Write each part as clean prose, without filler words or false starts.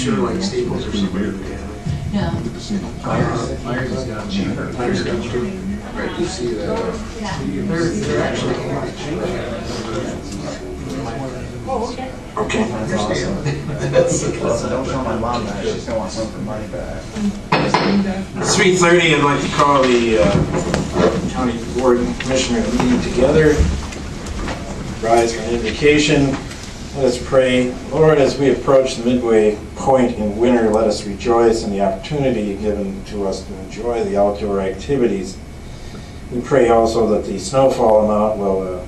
sure like Staples or somewhere. Yeah. Myers has got cheaper. Myers got cheaper. Right, you see that? They're actually. Okay. Don't tell my mom that. She's gonna want some of her money back. 3:30, I'd like to call the County Board and Commissioner meeting together. Rise for an invocation. Let us pray. Lord, as we approach the midway point in winter, let us rejoice in the opportunity given to us to enjoy the outdoor activities. We pray also that the snowfall amount will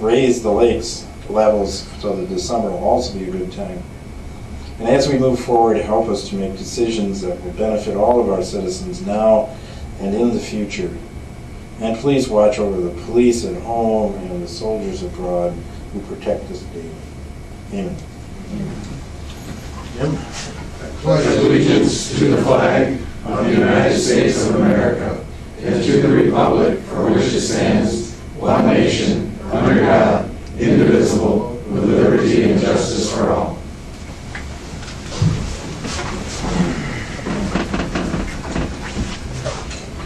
raise the lakes levels so that this summer will also be a good time. And as we move forward, help us to make decisions that will benefit all of our citizens now and in the future. And please watch over the police at home and the soldiers abroad who protect us daily. Amen. Jim? Pledge allegiance to the flag of the United States of America and to the republic for which it stands, one nation, under God, indivisible, with liberty and justice for all.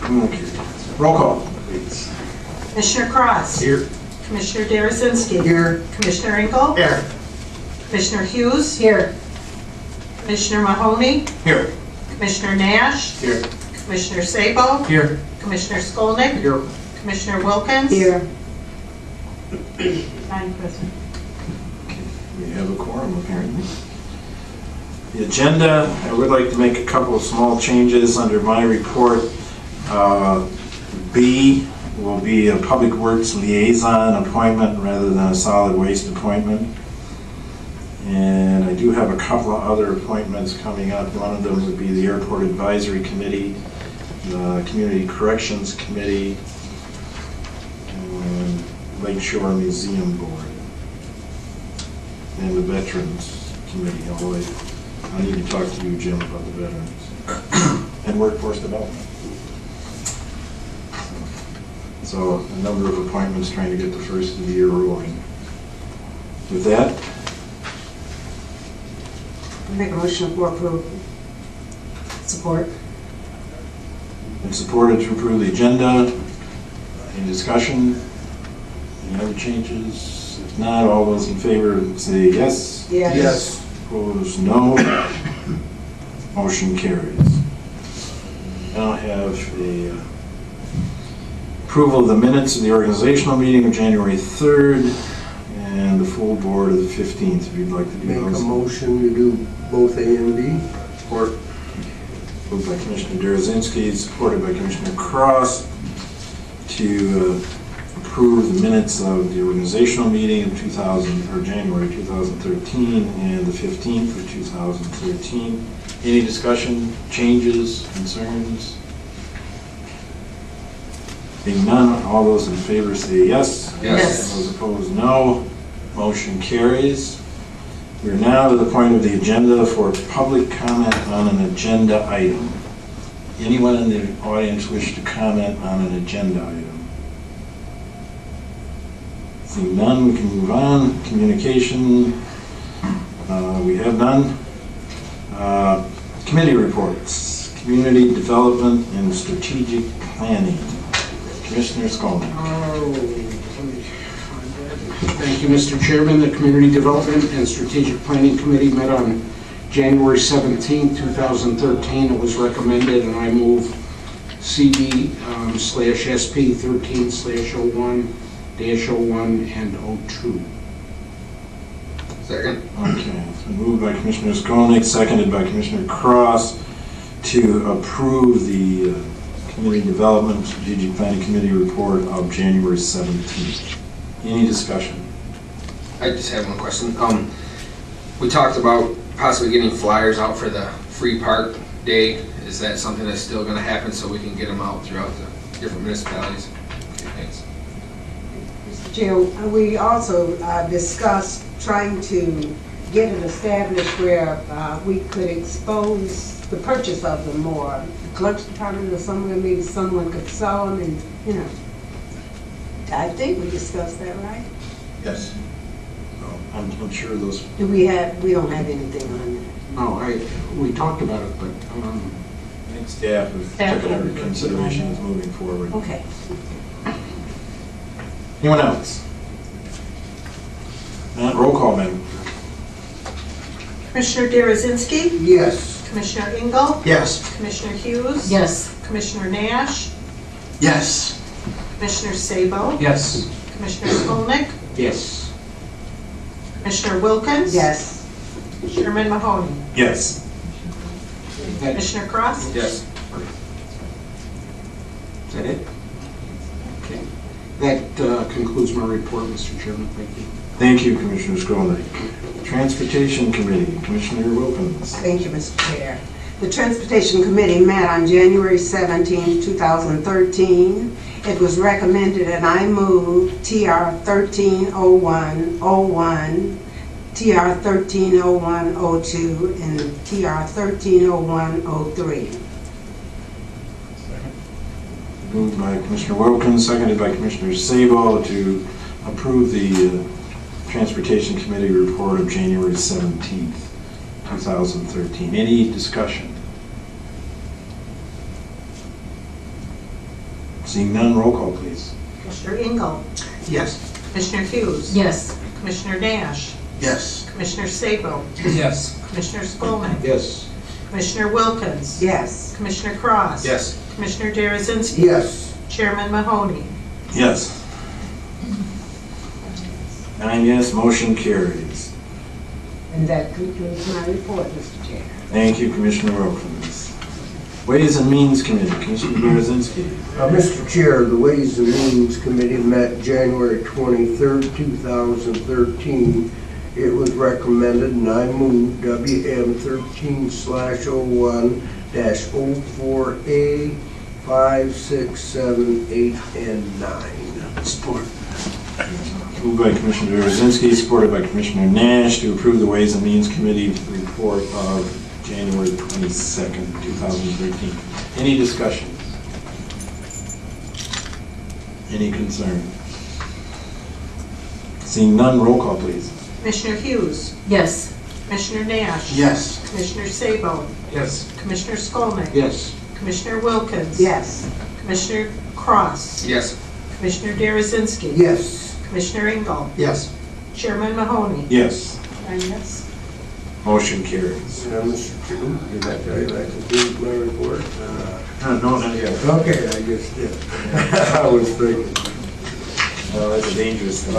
Okay. Roll call, please. Commissioner Cross. Here. Commissioner Darasinski. Here. Commissioner Engel. Here. Commissioner Hughes. Here. Commissioner Mahoney. Here. Commissioner Nash. Here. Commissioner Sabo. Here. Commissioner Skolnick. Here. Commissioner Wilkins. Here. 9 present. We have a quorum apparently. The agenda, I would like to make a couple of small changes under my report. B will be a Public Works Liaison appointment rather than a solid waste appointment. And I do have a couple of other appointments coming up. One of them would be the Airport Advisory Committee, the Community Corrections Committee, and Lakeshore Museum Board, and the Veterans Committee. Although I need to talk to you, Jim, about the veterans and workforce development. So a number of appointments trying to get the first of the year rolling. With that, Make a motion for approval. Support. and supported to approve the agenda. Any discussion? Any other changes? If not, all those in favor say yes. Yes. Yes. Opposed, no. Motion carries. Now I have a approval of the minutes of the organizational meeting of January 3rd and the full board of the 15th, if you'd like to do Make a those. motion to do both A and B. Support. Moved by Commissioner Darasinski, supported by Commissioner Cross, to approve the minutes of the organizational meeting of January 2013 and the 15th of 2013. Any discussion, changes, concerns? Being none, all those in favor say yes. Yes. Those opposed, no. Motion carries. We are now to the point of the agenda for public comment on an agenda item. Anyone in the audience wish to comment on an agenda item? Seeing none, we can move on. Communication, we have none. Committee reports, community development and strategic planning. Commissioner Skolnick. Thank you, Mr. Chairman. The Community Development and Strategic Planning Committee met on January 17, 2013. It was recommended, and I move CD/SP 13/01-01 and 02. Second. Okay, it's been moved by Commissioner Skolnick, seconded by Commissioner Cross to approve the Community Development Strategic Planning Committee report of January 17th. Any discussion? I just have one question. We talked about possibly getting flyers out for the free park day. Is that something that's still going to happen so we can get them out throughout the different municipalities? Okay, thanks. Mr. Chair, we also discussed trying to get it established where we could expose the purchase of them more. The clerk's department or somewhere, maybe someone could sell them and, you know. I think we discussed that, right? Yes. I'm sure those, Do we don't have anything on that? We talked about it, but, I think staff has Staff taken under will- consideration as moving forward. Okay. Anyone else? Roll call, madam. Commissioner Derazinski, Yes. Commissioner Engel, Yes. Commissioner Hughes. Yes. Commissioner Nash, Yes. Commissioner Sabo, Yes. Commissioner Skolnick, yes. Commissioner Wilkins. Yes. Chairman Mahoney. Yes. That- Commissioner Cross. Yes. Is that it? Okay. That concludes my report, Mr. Chairman. Thank you. Thank you, Commissioner Skolnick. Transportation Committee, Commissioner Wilkins. Thank you, Mr. Chair. The Transportation Committee met on January 17, 2013. It was recommended, and I moved TR 130101, TR 130102, and TR 130103. Moved by Commissioner Wilkins, seconded by Commissioner Sabo to approve the Transportation Committee report of January 17th, 2013. Any discussion? Seeing none, roll call, please. Commissioner Engel, Yes. Commissioner Hughes. Yes. Commissioner Nash, Yes. Commissioner Sabo, Yes. Commissioner Skolnick, Yes. Commissioner Wilkins. Yes. Commissioner Cross. Yes. Commissioner Derazinski. Yes. Chairman Mahoney. Yes. 9 yes, motion carries. And that concludes my report, Mr. Chair. Thank you, Commissioner Wilkins. Ways and Means Committee, Commissioner Derazinski. Mr. Chair, the Ways and Means Committee met January 23rd, 2013. It was recommended, and I moved WM 13/01-04A 5, 6, 7, 8, and 9. Support. Moved by Commissioner Derazinski, supported by Commissioner Nash to approve the Ways and Means Committee report of January 22nd, 2013. Any discussion? Any concern? Seeing none, roll call, please. Commissioner Hughes. Yes. Commissioner Nash. Yes. Commissioner Sabo. Yes. Commissioner Skolnick. Yes. Commissioner Wilkins. Yes. Commissioner Cross. Yes. Commissioner Derazinski. Yes. Commissioner Engel. Yes. Chairman Mahoney. Yes. 9 yes. Motion carries. Mr. Chairman, that concludes my report. No, not yet. Okay, I guess, yeah. I was thinking. Well, that's a dangerous thing.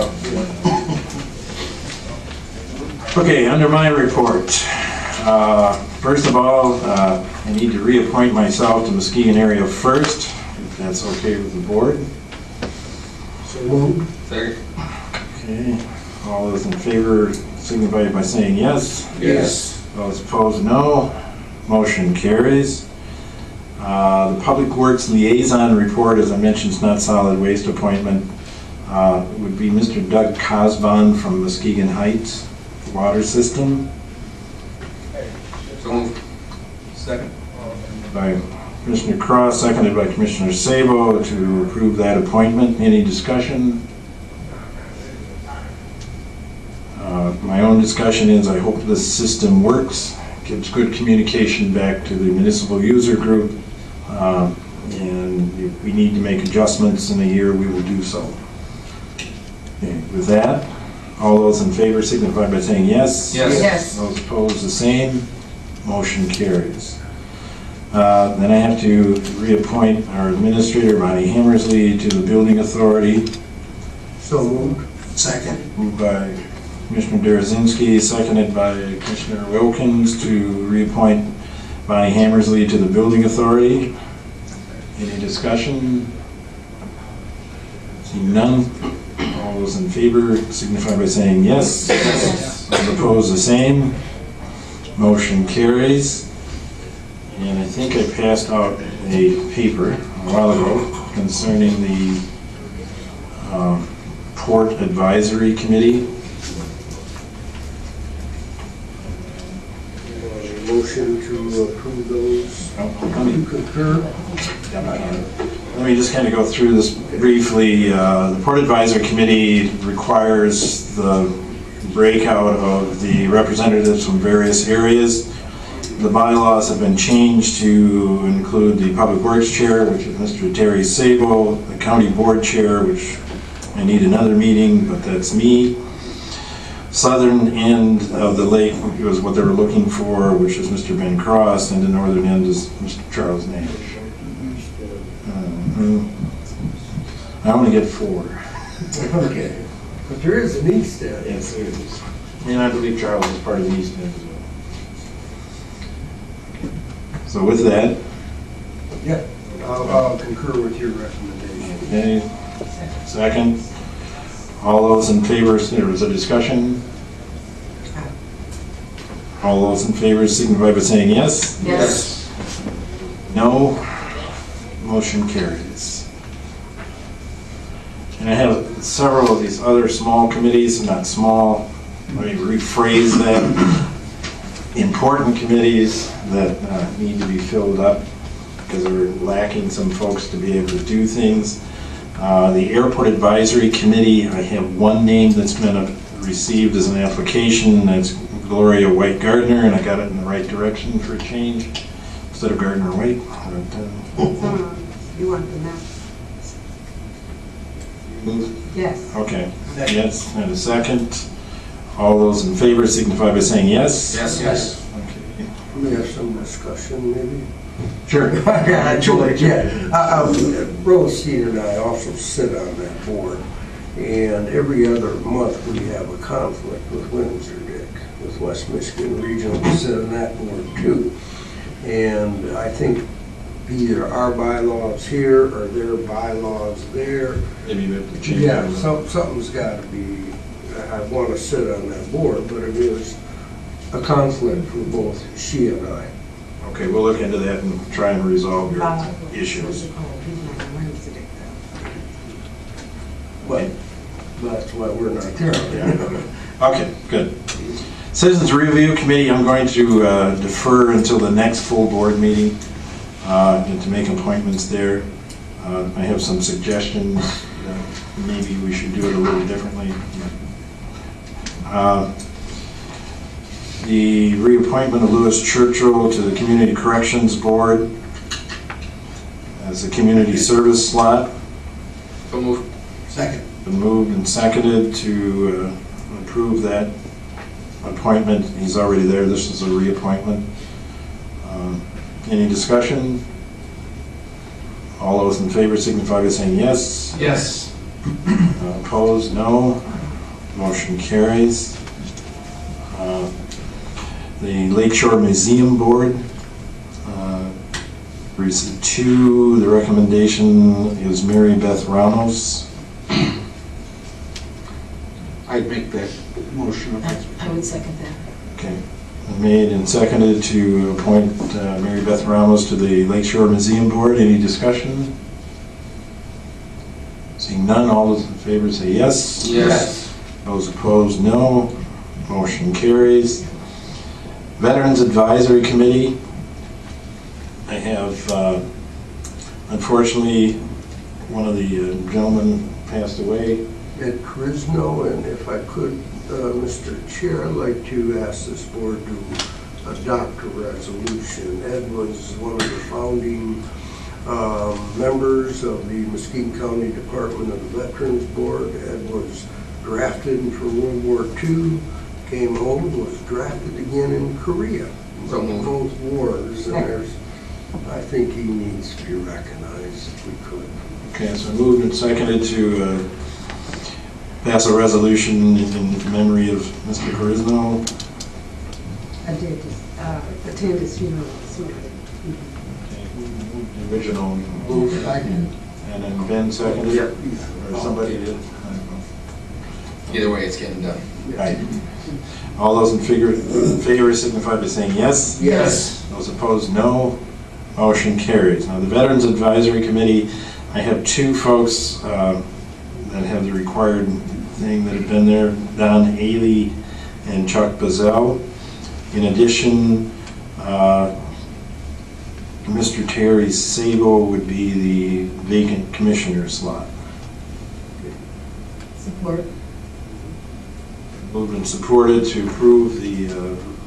Okay, under my report, first of all, I need to reappoint myself to Muskegon Area First, if that's okay with the board. So moved. Second. Okay, all those in favor signify by saying yes. Yes. Those opposed, no. Motion carries. The Public Works Liaison Report, as I mentioned, is not solid waste appointment. Would be Mr. Doug Cosbon from Muskegon Heights Water System. So moved. Second. By Commissioner Cross, seconded by Commissioner Sabo to approve that appointment. Any discussion? My own discussion is I hope this system works, gives good communication back to the municipal user group, and if we need to make adjustments in a year, we will do so. Okay, with that, all those in favor signify by saying yes. Yes. Yes. Those opposed, the same. Motion carries. Then I have to reappoint our administrator, Bonnie Hammersley, to the Building Authority. So moved. Second. Moved by Commissioner Derazinski, seconded by Commissioner Wilkins to reappoint Bonnie Hammersley to the Building Authority. Any discussion? Seeing none, all those in favor signify by saying yes. Yes. Those opposed, the same. Motion carries. And I think I passed out a paper a while ago concerning the Port Advisory Committee. Motion to approve those. You concur? Let me just kind of go through this briefly. The Port Advisory Committee requires the breakout of the representatives from various areas. the bylaws have been changed to include the Public Works Chair, which is Mr. Terry Sabo, the County Board Chair, which I need another meeting, but that's me. Southern end of the lake was what they were looking for, which is Mr. Ben Cross, and the northern end is Mr. Charles Nash. I only get 4. Okay, but there is an east end. Yes, there is. And I believe Charles is part of the East End as well. So with that, Yeah, I'll concur with your recommendation. okay, second. All those in favor, there was a discussion. All those in favor signify by saying yes. Yes. No. Motion carries. And I have several of these other small committees, not small, let me rephrase that. Important committees that need to be filled up because we're lacking some folks to be able to do things. The Airport Advisory Committee, I have one name that's been received as an application. That's Gloria White Gardner, and I got it in the right direction for a change instead of Gardner White. You want the map? Yes. Okay, yes, and a second. All those in favor signify by saying yes. Yes, yes. Okay. We have some discussion, maybe? Sure. Yeah, Rothstein and I also sit on that board, and every other month we have a conflict with Windsor Dick, with West Michigan Regional. We sit on that board too. And I think either our bylaws here or their bylaws there. Maybe we have to change Yeah, that. something's got to be, I want to sit on that board, but it is a conflict for both she and I. Okay, we'll look into that and try and resolve your issues. But that's why we're not there. Okay, good. Citizens Review Committee, I'm going to defer until the next full board meeting and to make appointments there. I have some suggestions. Maybe we should do it a little differently. The reappointment of Louis Churchill to the Community Corrections Board as a community service slot. So move. Second. Been moved and seconded to approve that appointment. He's already there. This is a reappointment. Any discussion? All those in favor signify by saying yes. Yes. Opposed, no. Motion carries. The Lakeshore Museum Board received 2. The recommendation is Mary Beth Ramos. I'd make that motion. I would second that. Okay. Made and seconded to appoint Mary Beth Ramos to the Lakeshore Museum Board. Any discussion? Seeing none, all those in favor say yes. Yes. Those opposed, no. Motion carries. Veterans Advisory Committee. I have, unfortunately, one of the gentlemen passed away. Ed Crisno, and if I could, Mr. Chair, I'd like to ask this board to adopt a resolution. Ed was one of the founding members of the Muskegon County Department of the Veterans Board. Ed was drafted for World War II, came home, was drafted again in Korea. So moved. Both wars, and I think he needs to be recognized if we could. Okay, so moved and seconded to pass a resolution in memory of Mr. Carisno. I did attend his funeral. The original Move second. and then Ben seconded it? Or somebody did? I don't know. Either way, it's getting done. Right. All those in favor signify by saying yes. Yes. Those opposed, no. Motion carries. Now, the Veterans Advisory Committee, I have 2 folks that have the required thing that have been there, Don Ailey and Chuck Bazell. In addition, Mr. Terry Sabo would be the vacant commissioner slot. Support. Moved and supported to approve the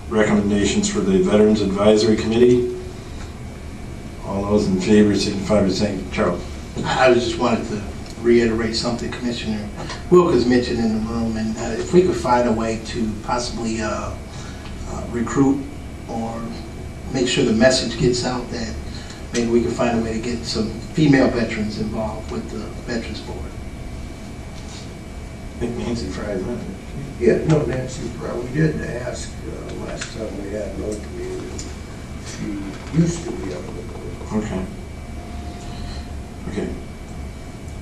recommendations for the Veterans Advisory Committee. All those in favor signify by saying, Charles. I just wanted to reiterate something Commissioner Wilkins mentioned in the room, and if we could find a way to possibly recruit or make sure the message gets out that maybe we can find a way to get some female veterans involved with the Veterans Board. I think Nancy Fry's on it. Yeah, no, Nancy, we did ask last time we had an opening, and she used to be able to go. Okay. Okay.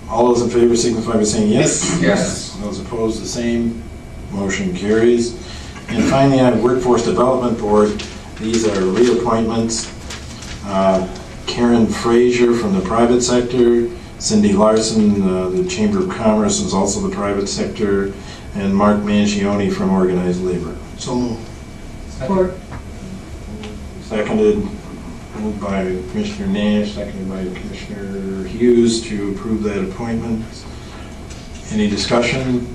All those in favor signify by saying yes. Yes. Those opposed, the same. Motion carries. And finally, on Workforce Development Board, these are reappointments. Karen Frazier from the private sector, Cindy Larson, the Chamber of Commerce, is also the private sector, and Mark Mangione from organized labor. So moved. Support. Seconded, moved by Commissioner Nash, seconded by Commissioner Hughes to approve that appointment. Any discussion?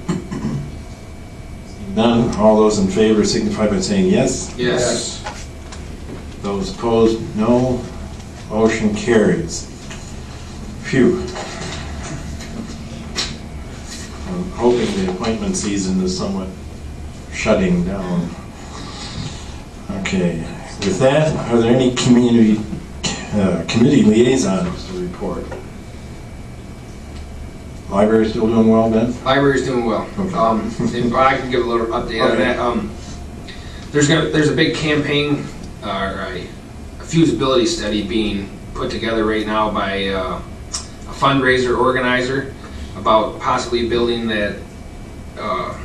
None. All those in favor signify by saying yes. Yes. Those opposed, no. Motion carries. Phew. I'm hoping the appointment season is somewhat shutting down. Okay. With that, are there any committee liaisons to report? Library still doing well, Ben? Library's doing well. Okay. And I can give a little update on that. There's a big campaign, a feasibility study being put together right now by a fundraiser organizer about possibly building that. I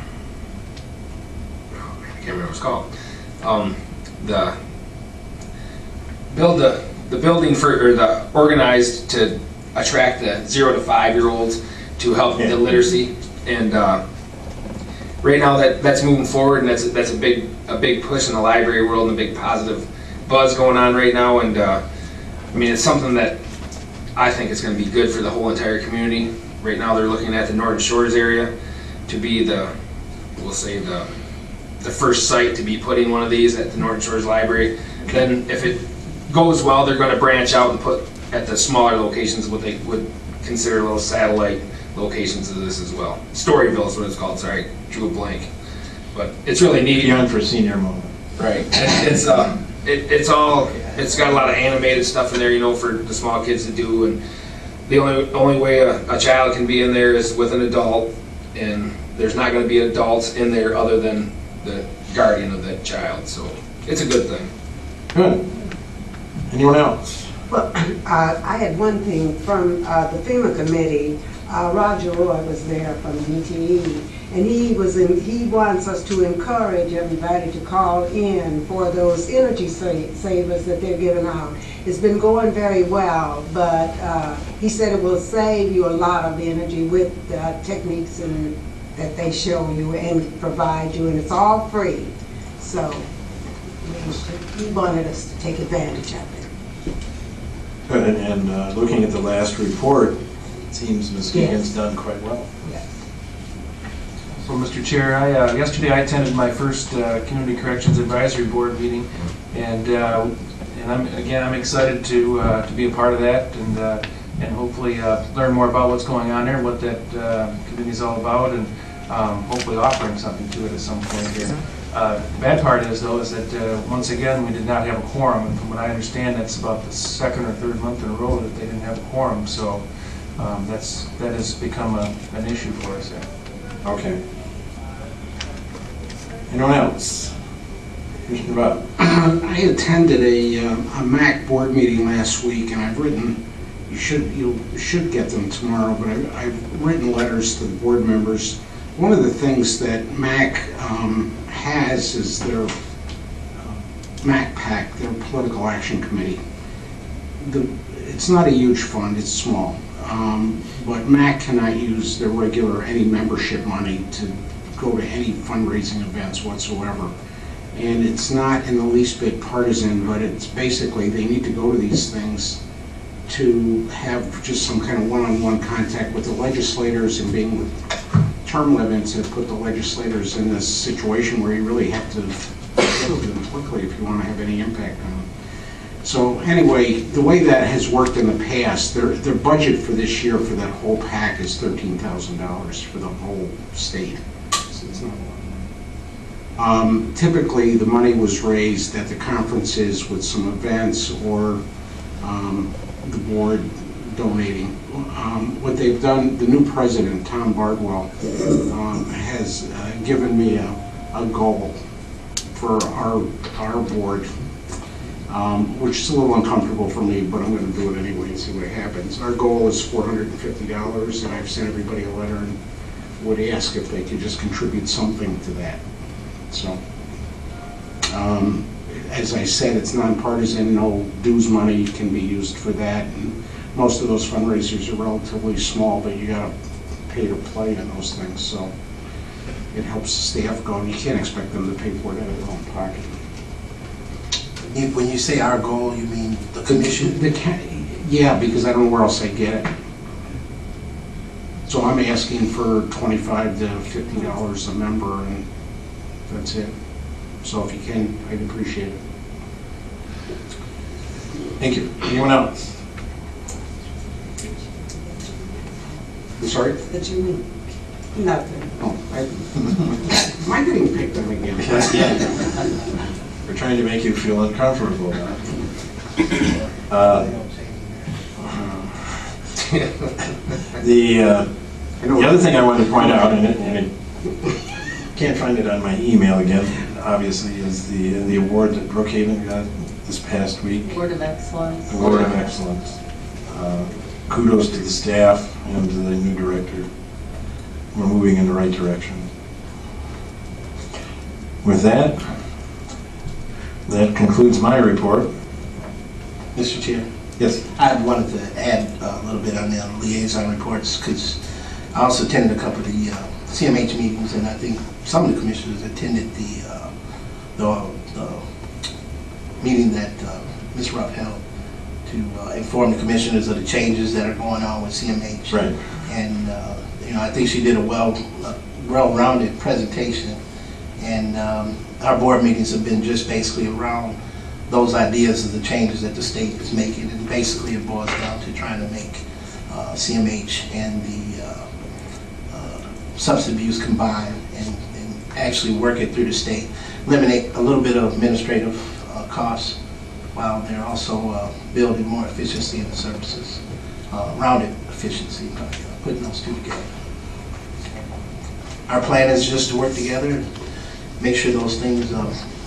can't remember what it's called. The building for, or the organized to attract the 0 to 5-year-olds to help the literacy, and right now that's moving forward, and that's a big push in the library world and a big positive buzz going on right now. And I mean, it's something that I think is going to be good for the whole entire community. Right now they're looking at the Norton Shores area to be the first site to be putting one of these at the Norton Shores Library. Then if it goes well, they're going to branch out and put at the smaller locations what they would consider little satellite locations of this as well. Storyville is what it's called, sorry, drew a blank. But it's really neat. The unforeseen moment. Right. It's got a lot of animated stuff in there, you know, for the small kids to do, and the only way a child can be in there is with an adult, and there's not going to be adults in there other than the guardian of that child, so it's a good thing. Good. Anyone else? Well, I had one thing from the FEMA committee. Roger Roy was there from DTE, and he wants us to encourage everybody to call in for those energy savers that they're giving out. It's been going very well, but he said it will save you a lot of energy with the techniques that they show you and provide you, and it's all free. So he wanted us to take advantage of it. Good. And looking at the last report, it seems Muskegon's done quite well. Yes. So, Mr. Chair, yesterday I attended my first Community Corrections Advisory Board meeting, and I'm excited to be a part of that, and hopefully learn more about what's going on there, what that committee is all about, and hopefully offering something to it at some point here. Bad part is, though, is that once again we did not have a quorum, and from what I understand, that's about the second or third month in a row that they didn't have a quorum. So that has become an issue for us there. Okay. Anyone else? Commissioner Bob. I attended a MAC board meeting last week, and I've written. You should get them tomorrow, but I've written letters to the board members. One of the things that MAC has is their MAC PAC, their Political Action Committee. It's not a huge fund, it's small, but MAC cannot use their regular any membership money to go to any fundraising events whatsoever. And it's not in the least bit partisan, but it's basically they need to go to these things to have just some kind of one-on-one contact with the legislators, and being with term limits have put the legislators in this situation where you really have to get to them quickly if you want to have any impact on them. So anyway, the way that has worked in the past, their budget for this year for that whole pack is $13,000 for the whole state. So it's not a lot of money. Typically, the money was raised at the conferences with some events or the board donating. What they've done, the new president, Tom Bardwell, has given me a goal for our board, which is a little uncomfortable for me, but I'm going to do it anyway and see what happens. Our goal is $450, and I've sent everybody a letter and would ask if they could just contribute something to that. So, as I said, it's nonpartisan, no dues money can be used for that, and most of those fundraisers are relatively small, but you got to pay to play in those things, so it helps the staff go, and you can't expect them to pay for it out of their own pocket. When you say our goal, you mean the commission? Yeah, because I don't know where else I get it. So I'm asking for $25 to $50 a member, and that's it. So if you can, I'd appreciate it. Thank you. Anyone else? I'm sorry? That you mean? Nothing. Oh, am I getting picked on again? Yeah. We're trying to make you feel uncomfortable. The other thing I wanted to point out, and I can't find it on my email again, obviously, is the award that Brookhaven got this past week. Award of Excellence. Award of Excellence. Kudos to the staff and to the new director. We're moving in the right direction. With that concludes my report. Mr. Chair? Yes. I wanted to add a little bit on the liaison reports, because I also attended a couple of the CMH meetings, and I think some of the commissioners attended the meeting that Ms. Rupp held to inform the commissioners of the changes that are going on with CMH. Right. And I think she did a well-rounded presentation, and our board meetings have been just basically around those ideas of the changes that the state is making, and basically it boils down to trying to make CMH and the substance abuse combined and actually work it through the state, eliminate a little bit of administrative costs while they're also building more efficiency in the services, rounded efficiency by putting those two together. Our plan is just to work together and make sure those things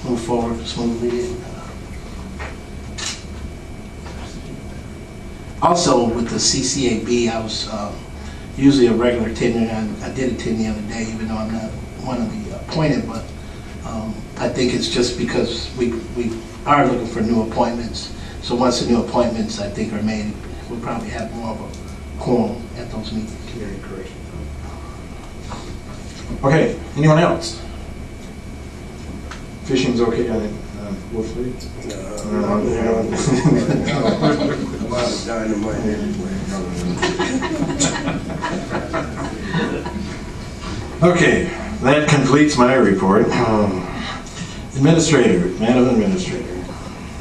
move forward smoothly. And, also, with the CCAB, I was usually a regular attendant. I did attend the other day, even though I'm not one of the appointed, but I think it's just because we are looking for new appointments. So once the new appointments, I think, are made, we'll probably have more of a quorum at those meetings. Okay, anyone else? Fishing's okay, I think. Wolf Lake? A lot of dynamite Okay, that completes my report. Administrator, Madam Administrator.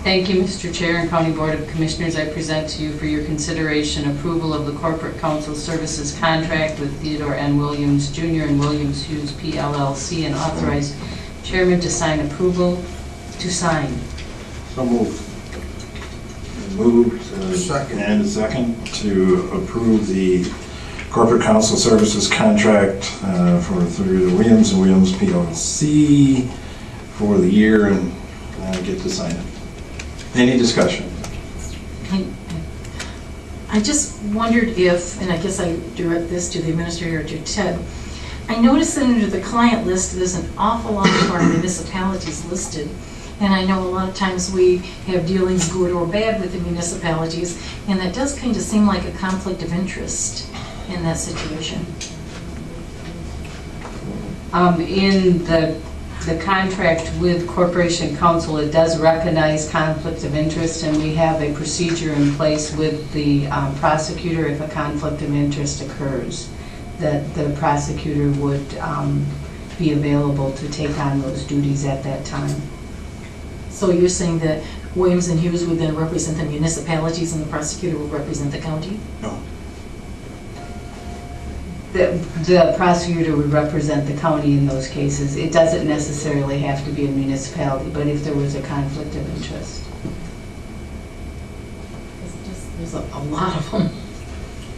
Thank you, Mr. Chair and County Board of Commissioners. I present to you for your consideration approval of the Corporate Counsel Services contract with Theodore N. Williams Jr. and Williams Hughes PLLC, and authorize Chairman to sign approval to sign. So moved. Moved Second. and a second to approve the Corporate Counsel Services contract through the Williams and Williams PLC for the year, and get to sign it. Any discussion? I just wondered if, and I guess I direct this to the administrator, to Ted, I noticed that under the client list, there's an awful lot of our municipalities listed. And I know a lot of times we have dealings, good or bad, with the municipalities, and that does kind of seem like a conflict of interest in that situation. In the contract with Corporation Counsel, it does recognize conflict of interest, and we have a procedure in place with the prosecutor if a conflict of interest occurs, that the prosecutor would be available to take on those duties at that time. So you're saying that Williams and Hughes would then represent the municipalities and the prosecutor would represent the county? No. The prosecutor would represent the county in those cases. It doesn't necessarily have to be a municipality, but if there was a conflict of interest. There's a lot of them.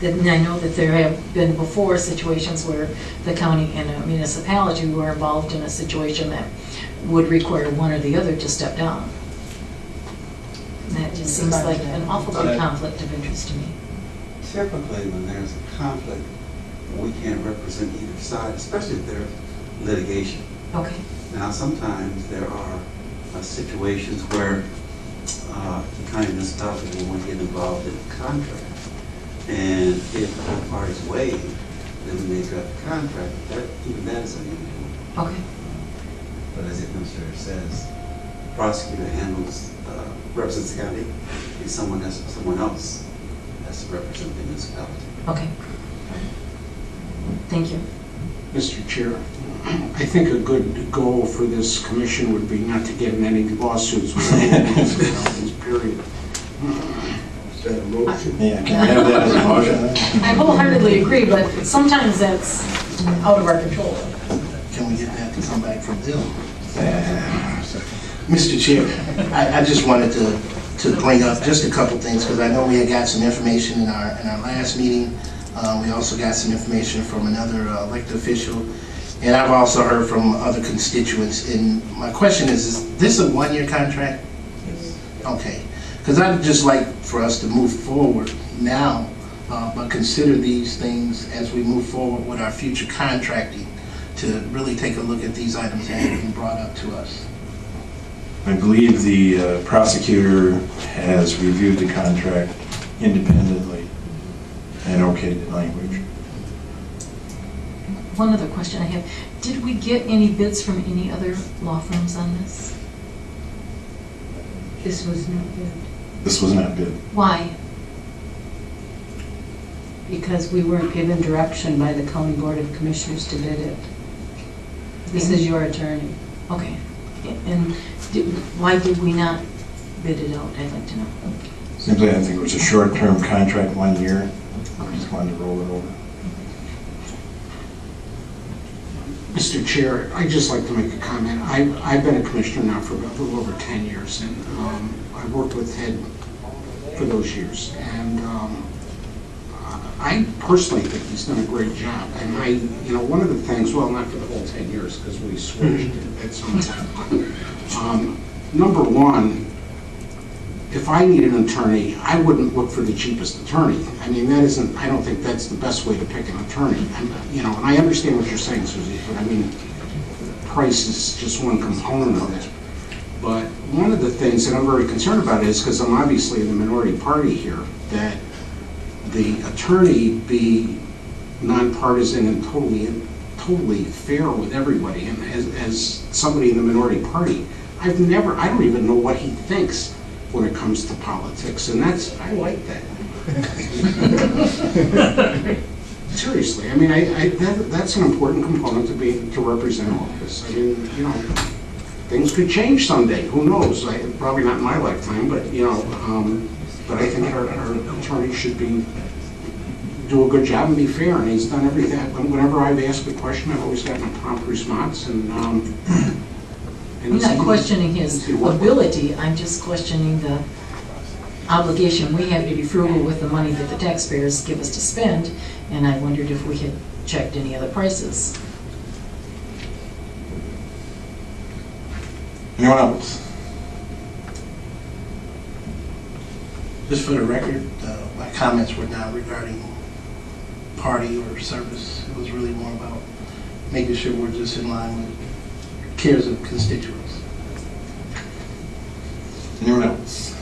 And I know that there have been before situations where the county and a municipality were involved in a situation that would require one or the other to step down. And that just seems like an awful big conflict of interest to me. Typically, when there's a conflict, we can't represent either side, especially if there's litigation. Okay. Now, sometimes there are situations where the county municipality will want to get involved in a contract. And if both parties waive, then we may draft a contract. Even that is unusual. Okay. But as the administrator says, the prosecutor handles, represents the county, and someone else has to represent the municipality. Okay. Thank you. Mr. Chair, I think a good goal for this commission would be not to get in any lawsuits with any municipalities, period. Is that a motion? Yeah, can I have that as a motion? I wholeheartedly agree, but sometimes that's out of our control. Can we get that to come back from Bill? Mr. Chair, I just wanted to bring up just a couple things, because I know we had got some information in our last meeting. We also got some information from another elected official, and I've also heard from other constituents. And my question is this a one-year contract? Yes. Okay, because I'd just like for us to move forward now, but consider these things as we move forward with our future contracting, to really take a look at these items that have been brought up to us. I believe the prosecutor has reviewed the contract independently and okayed the language. One other question I have. Did we get any bids from any other law firms on this? This was not bid. This was not bid. Why? Because we weren't given direction by the County Board of Commissioners to bid it. This is your attorney. Okay. And why did we not bid it out? I'd like to know. Simply, I think it was a short-term contract, 1 year. I just wanted to roll it over. Mr. Chair, I'd just like to make a comment. I've been a commissioner now for about a little over 10 years, and I worked with Ted for those years. And I personally think he's done a great job. And one of the things, well, not for the whole 10 years, because we switched at some point. Number one, if I need an attorney, I wouldn't look for the cheapest attorney. I mean, I don't think that's the best way to pick an attorney. And I understand what you're saying, Susie, but I mean, price is just one component of it. But one of the things that I'm very concerned about is, because I'm obviously in the minority party here, that the attorney be nonpartisan and totally fair with everybody. And as somebody in the minority party, I don't even know what he thinks when it comes to politics, and I like that. Seriously, I mean, that's an important component to represent office. I mean, things could change someday. Who knows? Probably not in my lifetime, but but I think our attorney should do a good job and be fair, and he's done everything. Whenever I've asked a question, I've always gotten a prompt response, and I'm not questioning his ability, I'm just questioning the obligation we have to be frugal with the money that the taxpayers give us to spend, and I wondered if we had checked any other prices. Anyone else? Just for the record, my comments were not regarding party or service. It was really more about making sure we're just in line with cares of constituents. Anyone else?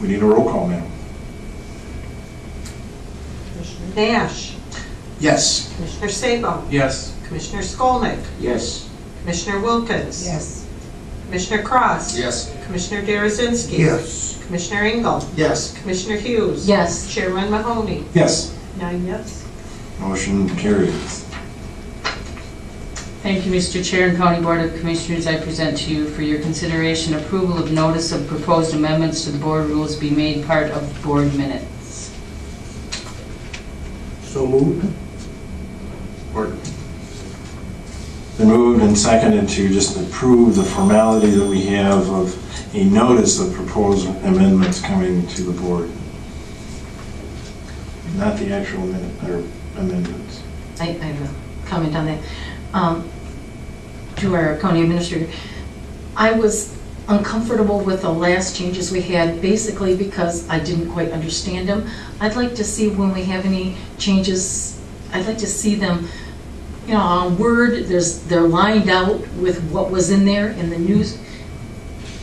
We need a roll call now. Commissioner Nash. Yes. Commissioner Sabo. Yes. Commissioner Skolnick. yes. Commissioner Wilkins. Yes. Commissioner Cross. Yes. Commissioner Derazinski. Yes. Commissioner Engel. Yes. Commissioner Hughes. Yes. Chairman Mahoney. Yes. 9 yes. Motion carries. Thank you, Mr. Chair and County Board of Commissioners. I present to you for your consideration approval of notice of proposed amendments to the board rules be made part of board minutes. So moved. Been moved and seconded to just approve the formality that we have of a notice of proposed amendments coming to the board. Not the actual minute or amendments. I have a comment on that. To our county administrator, I was uncomfortable with the last changes we had, basically because I didn't quite understand them. I'd like to see when we have any changes, I'd like to see them, you know, on Word, they're lined out with what was in there, and the news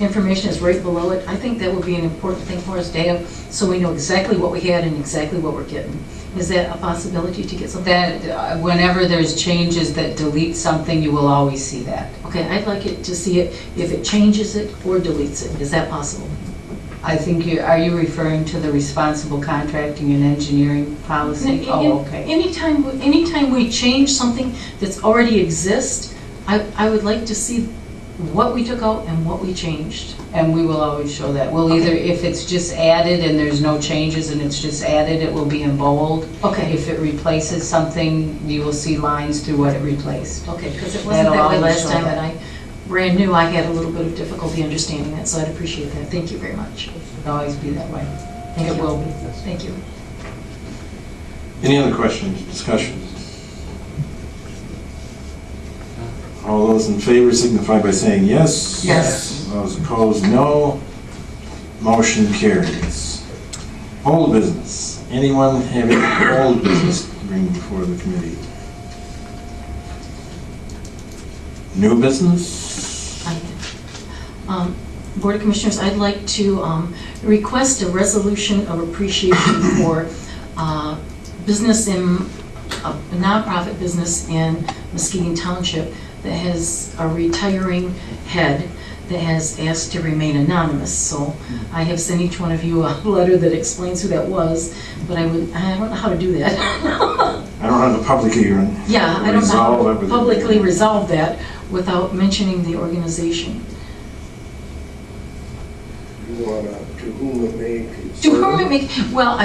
information is right below it. I think that would be an important thing for us to have, so we know exactly what we had and exactly what we're getting. Is that a possibility to get something? That, whenever there's changes that delete something, you will always see that. Okay, I'd like it to see it if it changes it or deletes it. Is that possible? I think are you referring to the responsible contracting and engineering policy? Oh, okay. Anytime we change something that's already exists, I would like to see what we took out and what we changed. And we will always show that. We'll either, if it's just added and there's no changes and it's just added, it will be in bold. Okay. If it replaces something, you will see lines through what it replaced. Okay, because it wasn't that way last time, and I brand new, I had a little bit of difficulty understanding that, so I'd appreciate that. Thank you very much. It'll always be that way. Thank It you. will be. Thank you. Any other questions, discussions? All those in favor signify by saying yes. Yes. Those opposed, no. Motion carries. Old business. Anyone having old business to bring before the committee? New business? Board of Commissioners, I'd like to request a resolution of appreciation for business in, a nonprofit business in Muskegon Township that has a retiring head that has asked to remain anonymous. So I have sent each one of you a letter that explains who that was, but I don't know how to do that. I don't have to publicly Yeah, I don't know how resolve to it. publicly resolve that without mentioning the organization. You want to whom it may concern? To whom it may, well,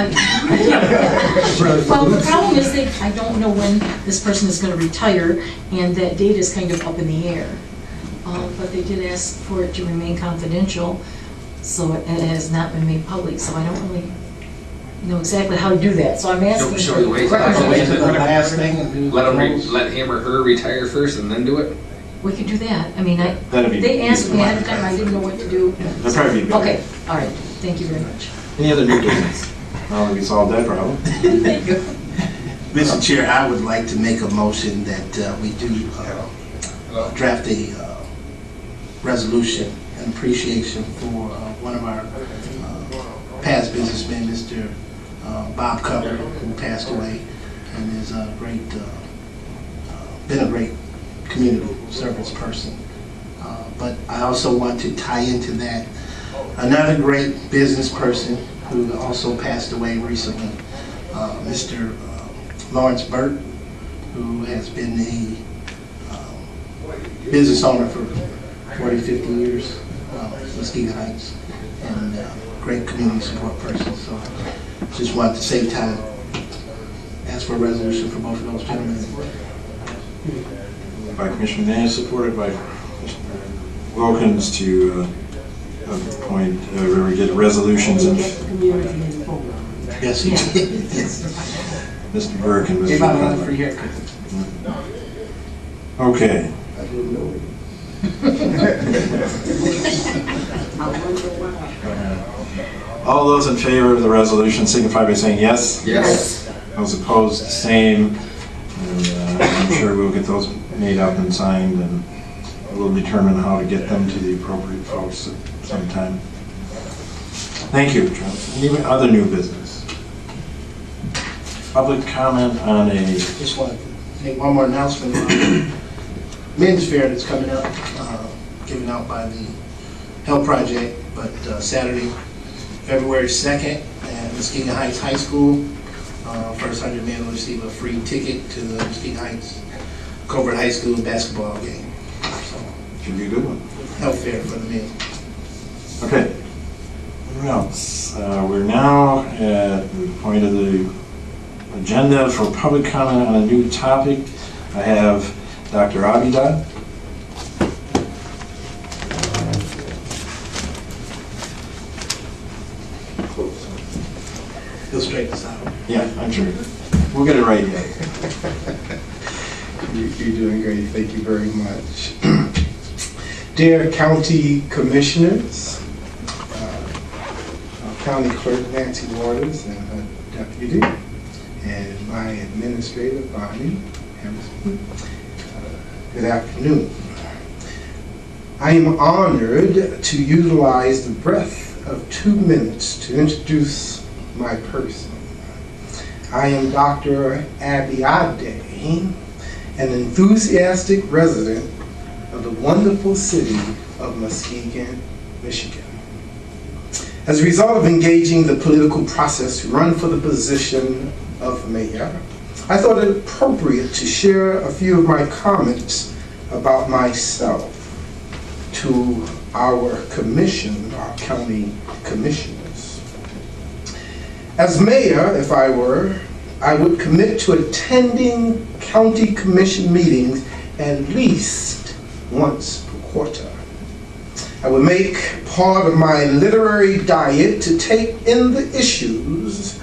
well, the problem is that I don't know when this person is going to retire, and that date is kind of up in the air. But they did ask for it to remain confidential, so it has not been made public, so I don't really know exactly how to do that, so I'm asking. Shall we wait? Last thing and do. Let him or her retire first and then do it? We could do that. I mean, That'd be they asked me ahead of time, I didn't know what to do. That'd probably be better. Okay, all right, thank you very much. Any other new business? Well, we solved that problem. Thank you. Mr. Chair, I would like to make a motion that we do draft a resolution and appreciation for one of our past businessmen, Mr. Bob Cutler, who passed away and is a great, been a great community service person. But I also want to tie into that another great business person who also passed away recently, Mr. Lawrence Burt, who has been a business owner for 40, 50 years, Muskegon Heights, and great community support person. So just wanted to save time, ask for a resolution for both of those gentlemen. By Commissioner Nash, supported by Commissioner Wilkins to appoint, or get resolutions and Yes, he did. Yes. Mr. Burke and Mr. Gave out another Cutler. free haircut. Okay. I didn't know. All those in favor of the resolution signify by saying yes. Yes. Those opposed, same. And I'm sure we'll get those made up and signed, and we'll determine how to get them to the appropriate folks at some time. Thank you, Charles. Any other new business? Public comment on a... Just wanted to make one more announcement about the men's fair that's coming up, given out by the Health Project, but Saturday, February 2nd at Muskegon Heights High School. First 100 men will receive a free ticket to the Muskegon Heights Colbert High School basketball game. So, Should be a good one. health fair for the men. Okay. What else? We're now at the point of the agenda for public comment on a new topic. I have Dr. Abidad. He'll straighten us out. Yeah, I'm sure. We'll get it right yet. You're doing great. Thank you very much. Dear County Commissioners, County Clerk Nancy Waters and her deputy, and my administrator, Bonnie Hamilton, good afternoon. I am honored to utilize the breadth of 2 minutes to introduce my person. I am Dr. Abidad, an enthusiastic resident of the wonderful city of Muskegon, Michigan. As a result of engaging the political process to run for the position of mayor, I thought it appropriate to share a few of my comments about myself to our commission, our county commissioners. As mayor, if I were, I would commit to attending county commission meetings at least once per quarter. I would make part of my literary diet to take in the issues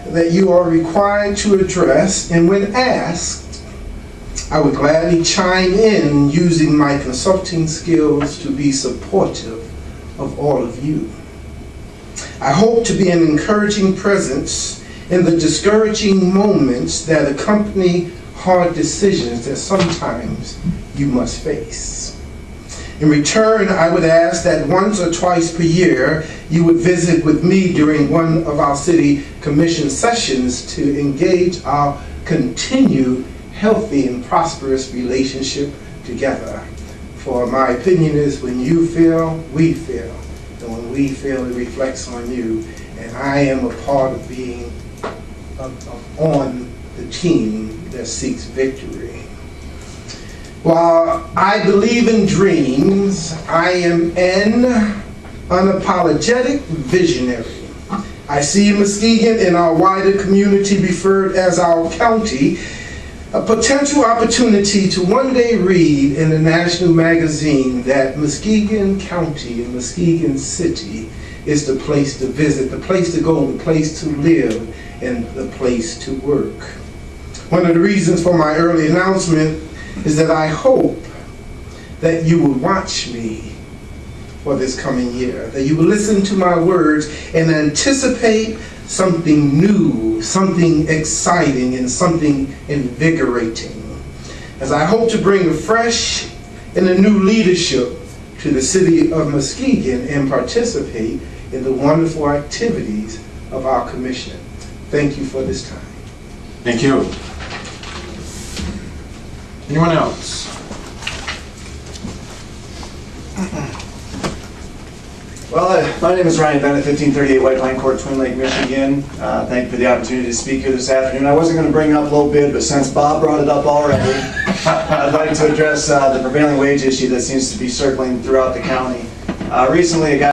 that you are required to address, and when asked, I would gladly chime in using my consulting skills to be supportive of all of you. I hope to be an encouraging presence in the discouraging moments that accompany hard decisions that sometimes you must face. In return, I would ask that once or twice per year, you would visit with me during one of our city commission sessions to engage our continued healthy and prosperous relationship together. For my opinion is when you feel, we feel. And when we feel, it reflects on you. And I am a part of being on the team that seeks victory. While I believe in dreams, I am an unapologetic visionary. I see Muskegon and our wider community referred as our county a potential opportunity to one day read in a national magazine that Muskegon County and Muskegon City is the place to visit, the place to go, the place to live, and the place to work. One of the reasons for my early announcement is that I hope that you will watch me for this coming year, that you will listen to my words and anticipate something new, something exciting, and something invigorating, as I hope to bring a fresh and a new leadership to the city of Muskegon and participate in the wonderful activities of our commission. Thank you for this time. Thank you. Anyone else? Well, my name is Ryan Bennett, 1538 White Pine Court, Twin Lake, Michigan. Thank you for the opportunity to speak here this afternoon. I wasn't going to bring up low bid, but since Bob brought it up already, I'd like to address the prevailing wage issue that seems to be circling throughout the county. Recently, a guy